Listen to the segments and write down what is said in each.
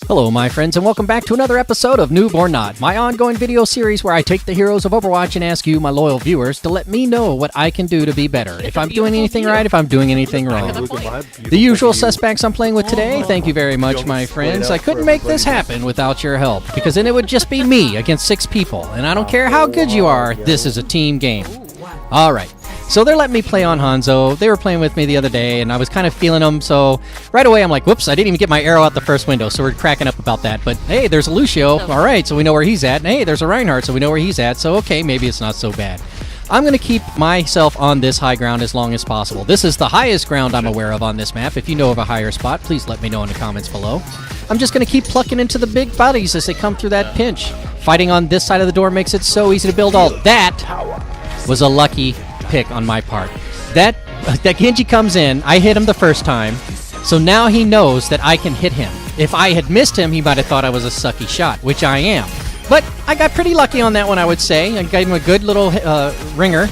Hello, my friends, and welcome back to another episode of Noob or Not, my ongoing video series where I take the heroes of Overwatch and ask you, my loyal viewers, to let me know what I can do to be better. If I'm doing anything right, if I'm doing anything wrong. The usual suspects I'm playing with today, thank you very much, my friends. I couldn't make this happen without your help, because then it would just be me against 6 people, and I don't care how good you are, this is a team game. Alright. So they're letting me play on Hanzo. They were playing with me the other day, and I was kind of feeling them, so right away I'm like, whoops, I didn't even get my arrow out the first window, so we're cracking up about that. But hey, there's a Lucio, alright, so we know where he's at, and hey, there's a Reinhardt, so we know where he's at, so okay, maybe it's not so bad. I'm going to keep myself on this high ground as long as possible. This is the highest ground I'm aware of on this map. If you know of a higher spot, please let me know in the comments below. I'm just going to keep plucking into the big bodies as they come through that pinch. Fighting on this side of the door makes it so easy to build all. That was a lucky pick on my part. That Genji comes in, I hit him the first time, so now he knows that I can hit him. If I had missed him, he might have thought I was a sucky shot, which I am. But I got pretty lucky on that one, I would say. I gave him a good little ringer,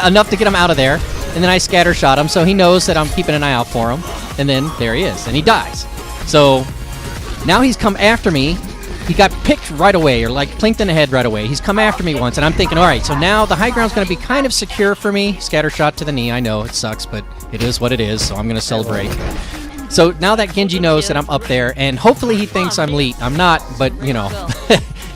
enough to get him out of there, and then I scatter shot him, so he knows that I'm keeping an eye out for him, and then there he is, and he dies. So now he's come after me. He got picked right away, or like plinked in the head right away. He's come after me once, and I'm thinking, all right, so now the high ground's going to be kind of secure for me. Scatter shot to the knee. I know it sucks, but it is what it is, so I'm going to celebrate. So now that Genji knows that I'm up there, and hopefully he thinks I'm elite. I'm not, but, you know,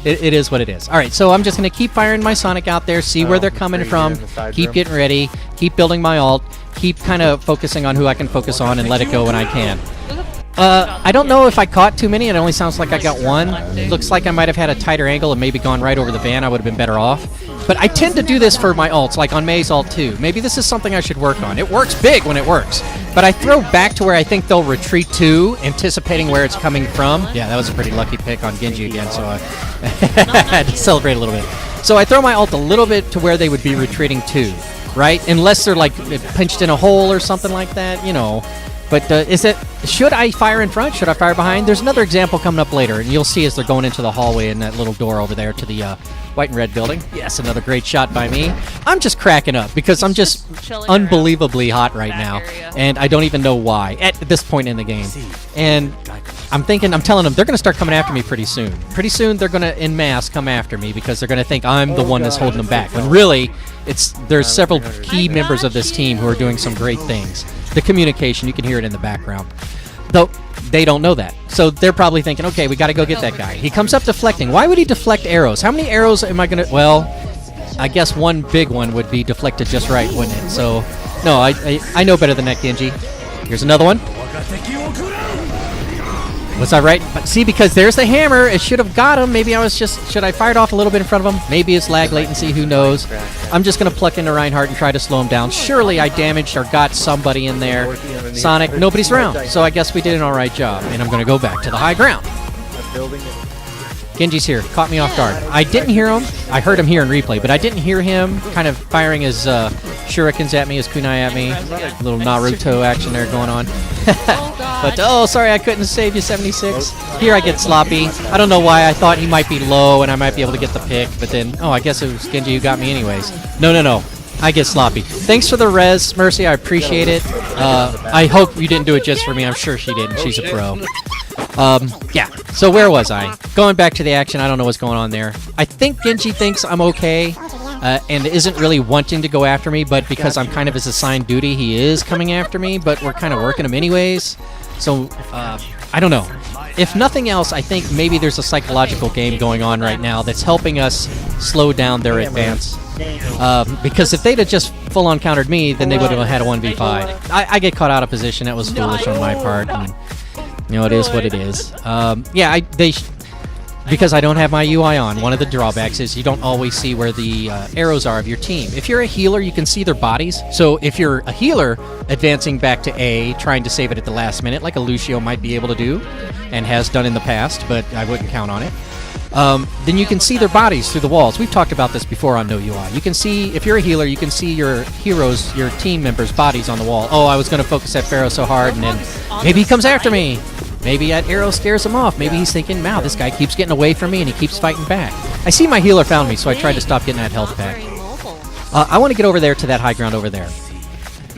it is what it is. All right, so I'm just going to keep firing my Sonic out there, see where they're coming from, keep getting ready, keep building my ult, keep kind of focusing on who I can focus on and let it go when I can. I don't know if I caught too many. It only sounds like I got one. It looks like I might have had a tighter angle and maybe gone right over the van. I would have been better off. But I tend to do this for my ults, like on May's ult too. Maybe this is something I should work on. It works big when it works. But I throw back to where I think they'll retreat to, anticipating where it's coming from. Yeah, that was a pretty lucky pick on Genji again, so I had to celebrate a little bit. So I throw my ult a little bit to where they would be retreating to, right? Unless they're like pinched in a hole or something like that, you know. But should I fire in front? Should I fire behind? There's another example coming up later, and you'll see as they're going into the hallway in that little door over there to the white and red building. Yes, another great shot by me. I'm just cracking up because I'm just unbelievably hot right now, and I don't even know why at this point in the game. And I'm telling them they're going to start coming after me pretty soon. Pretty soon they're going to en masse come after me because they're going to think I'm the one that's holding them back. When really, there's several key members of this team who are doing some great things. The communication, you can hear it in the background. Though they don't know that. So they're probably thinking, okay, we got to go get that guy. He comes up deflecting. Why would he deflect arrows? How many arrows am I going to... Well, I guess one big one would be deflected just right, wouldn't it? So, no, I know better than that, Genji. Here's another one. Was I right? But see, because there's the hammer, it should have got him. Maybe I was just... Should I fire it off a little bit in front of him? Maybe it's lag latency, who knows? I'm just going to pluck into Reinhardt and try to slow him down. Surely I damaged or got somebody in there. Sonic, nobody's around. So I guess we did an alright job. And I'm going to go back to the high ground. Genji's here. Caught me off guard. I didn't hear him. I heard him here in replay, but I didn't hear him kind of firing his shurikens at me, his kunai at me. A little Naruto action there going on. But, oh, sorry, I couldn't save you, 76. Here I get sloppy. I don't know why. I thought he might be low and I might be able to get the pick, but then, oh, I guess it was Genji who got me anyways. No. I get sloppy. Thanks for the res, Mercy. I appreciate it. I hope you didn't do it just for me. I'm sure she didn't. She's a pro. Yeah. So where was I? Going back to the action. I don't know what's going on there. I think Genji thinks I'm okay and isn't really wanting to go after me, but because I'm kind of his assigned duty, he is coming after me, but we're kind of working him anyways. So, I don't know. If nothing else, I think maybe there's a psychological game going on right now that's helping us slow down their advance. Because if they'd have just full-on countered me, then they would have had a 1v5. I get caught out of position. That was foolish on my part. And, you know, it is what it is. Yeah, because I don't have my UI on, one of the drawbacks is you don't always see where the arrows are of your team. If you're a healer, you can see their bodies. So if you're a healer advancing back to A, trying to save it at the last minute, like a Lucio might be able to do, and has done in the past, but I wouldn't count on it, then you can see their bodies through the walls. We've talked about this before on No UI. You can see, if you're a healer, you can see your heroes, your team members' bodies on the wall. Oh, I was going to focus that Pharaoh so hard, and then maybe he comes after me. Maybe that arrow scares him off. Maybe he's thinking, wow, this guy keeps getting away from me and he keeps fighting back. I see my healer found me, so I tried to stop getting that health back. I want to get over there to that high ground over there.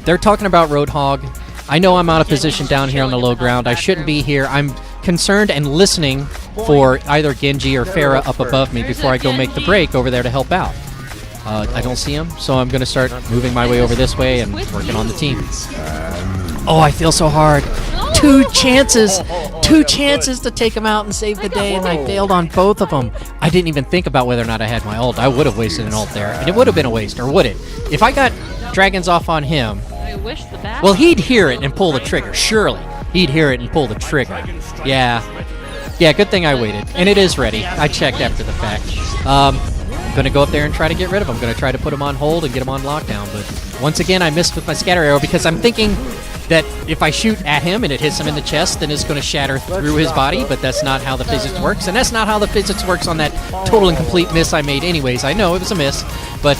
They're talking about Roadhog. I know I'm out of position down here on the low ground. I shouldn't be here. I'm concerned and listening for either Genji or Pharah up above me before I go make the break over there to help out. I don't see him, so I'm going to start moving my way over this way and working on the team. Oh, I feel so hard. Two chances to take him out and save the day, and I failed on both of them. I didn't even think about whether or not I had my ult. I would have wasted an ult there, and it would have been a waste, or would it? If I got dragons off on him, well, he'd hear it and pull the trigger, surely. He'd hear it and pull the trigger. Yeah, good thing I waited, and it is ready. I checked after the fact. I'm going to go up there and try to get rid of him. I'm going to try to put him on hold and get him on lockdown, but once again, I missed with my scatter arrow because I'm thinking that if I shoot at him and it hits him in the chest, then it's going to shatter through his body, but that's not how the physics works, and that's not how the physics works on that total and complete miss I made anyways. I know it was a miss, but,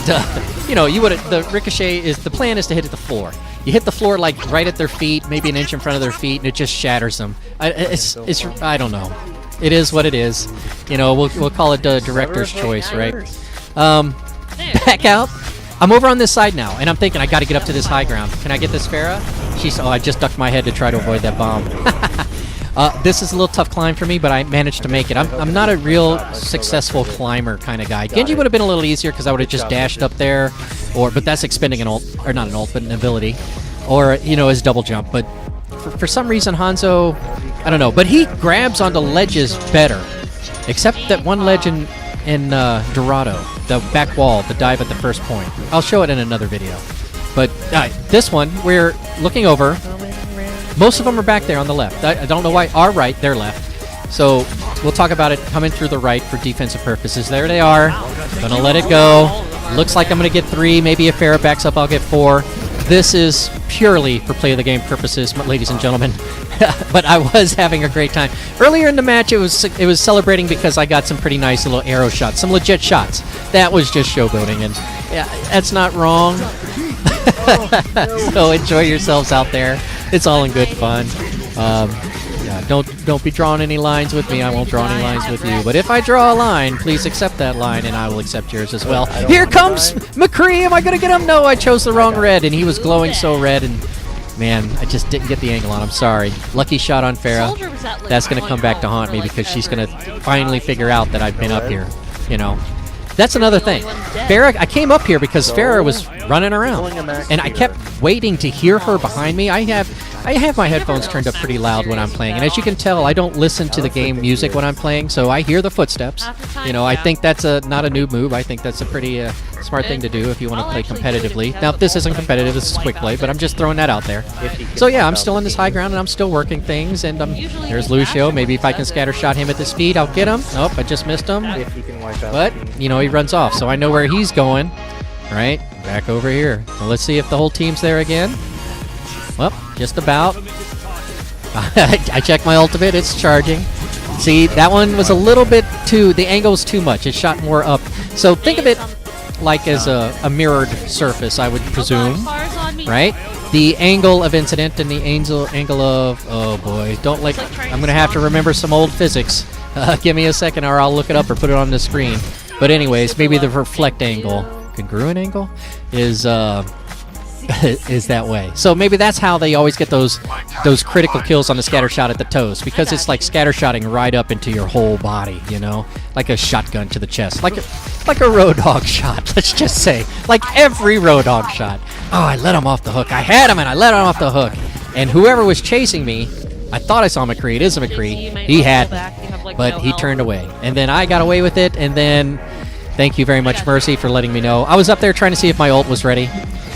you know, the ricochet the plan is to hit at the floor. You hit the floor, like, right at their feet, maybe an inch in front of their feet, and it just shatters them. I don't know. It is what it is. You know, we'll call it the director's choice, right? Back out. I'm over on this side now, and I'm thinking I got to get up to this high ground. Can I get this Pharah? I just ducked my head to try to avoid that bomb. This is a little tough climb for me, but I managed to make it. I'm not a real successful climber kind of guy. Genji would have been a little easier because I would have just dashed up there, but that's expending an ult, or not an ult, but an ability, or you know, his double jump. But for some reason, Hanzo, I don't know, but he grabs onto ledges better, except that one ledge in Dorado, the back wall, the dive at the first point. I'll show it in another video. But this one, we're looking over. Most of them are back there on the left. I don't know why. Our right, their left. So we'll talk about it coming through the right for defensive purposes. There they are. Gonna let it go. Looks like I'm gonna get 3. Maybe if Pharah backs up, I'll get 4. This is purely for play of the game purposes, ladies and gentlemen. But I was having a great time. Earlier in the match, it was celebrating because I got some pretty nice little arrow shots, some legit shots. That was just showboating, and yeah, that's not wrong. So enjoy yourselves out there. It's all in good fun. Yeah, don't be drawing any lines with me. I won't draw any lines with you. But if I draw a line, please accept that line, and I will accept yours as well. Here comes McCree. Am I going to get him? No, I chose the wrong red, and he was glowing so red, and man, I just didn't get the angle on him. Sorry. Lucky shot on Pharah. That's going to come back to haunt me because she's going to finally figure out that I've been up here, you know. That's another thing. Pharah, I came up here because Pharah was running around, and I kept waiting to hear her behind me. I have my headphones turned up pretty loud when I'm playing, and as you can tell, I don't listen to the game music when I'm playing, so I hear the footsteps. You know, I think that's not a noob move. I think that's a pretty smart thing to do if you want to play competitively. Now, this isn't competitive, this is quick play, but I'm just throwing that out there. So yeah, I'm still in this high ground, and I'm still working things, and there's Lucio. Maybe if I can scatter shot him at the speed, I'll get him. Nope, I just missed him. But, you know, he runs off, so I know where he's going. Right, back over here. Well, let's see if the whole team's there again. Well, just about. I checked my ultimate, it's charging. See, that one was a little bit the angle's too much. It shot more up. So think of it like as a mirrored surface, I would presume. Right? The angle of incident and the angle of, oh boy, I'm going to have to remember some old physics. Give me a second or I'll look it up or put it on the screen. But anyways, maybe the reflect angle, congruent angle, is is that way. So maybe that's how they always get those critical kills on the scatter shot at the toes, because it's like scatter shotting right up into your whole body, you know, like a shotgun to the chest, like a road dog shot. Let's just say, like every road dog shot. Oh, I let him off the hook. I had him and I let him off the hook. And whoever was chasing me, I thought I saw McCree. It is a McCree. He had me, but he turned away. And then I got away with it, and then thank you very much, Mercy, for letting me know. I was up there trying to see if my ult was ready.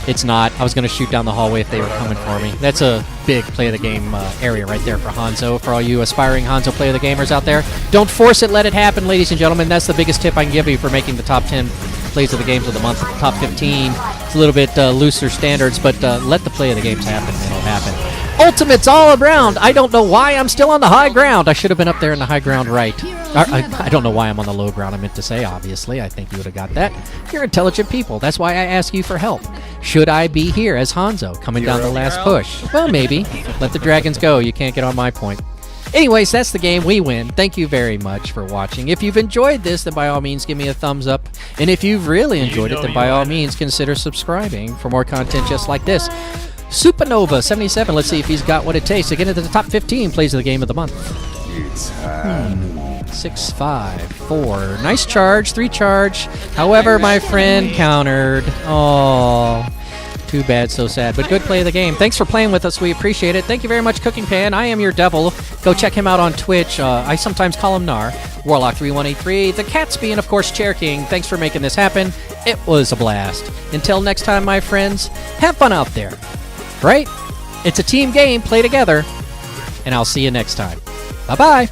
It's not. I was going to shoot down the hallway if they were coming for me. That's a big play-of-the-game area right there for Hanzo, for all you aspiring Hanzo play-of-the-gamers out there. Don't force it, let it happen, ladies and gentlemen. That's the biggest tip I can give you for making the top 10 plays of the games of the month. Top 15. It's a little bit looser standards, but let the play of the games happen. It'll happen. Ultimates all around. I don't know why I'm still on the high ground. I should have been up there in the high ground right. I don't know why I'm on the low ground, I meant to say, obviously. I think you would have got that. You're intelligent people. That's why I ask you for help. Should I be here as Hanzo, coming down the last push? Well, maybe. Let the dragons go. You can't get on my point. Anyways, that's the game. We win. Thank you very much for watching. If you've enjoyed this, then by all means, give me a thumbs up. And if you've really enjoyed it, then by all means, consider subscribing for more content just like this. Supernova 77. Let's see if he's got what it takes to get into the top 15 plays of the game of the month. 6, 5, 4. Nice charge, 3 charge. However, my friend countered. Oh, too bad, so sad. But good play of the game. Thanks for playing with us. We appreciate it. Thank you very much, Cooking Pan. I am your devil. Go check him out on Twitch. I sometimes call him Nar. Warlock3183. The Catsby, and of course, Chair King. Thanks for making this happen. It was a blast. Until next time, my friends, have fun out there. Right? It's a team game. Play together. And I'll see you next time. Bye-bye.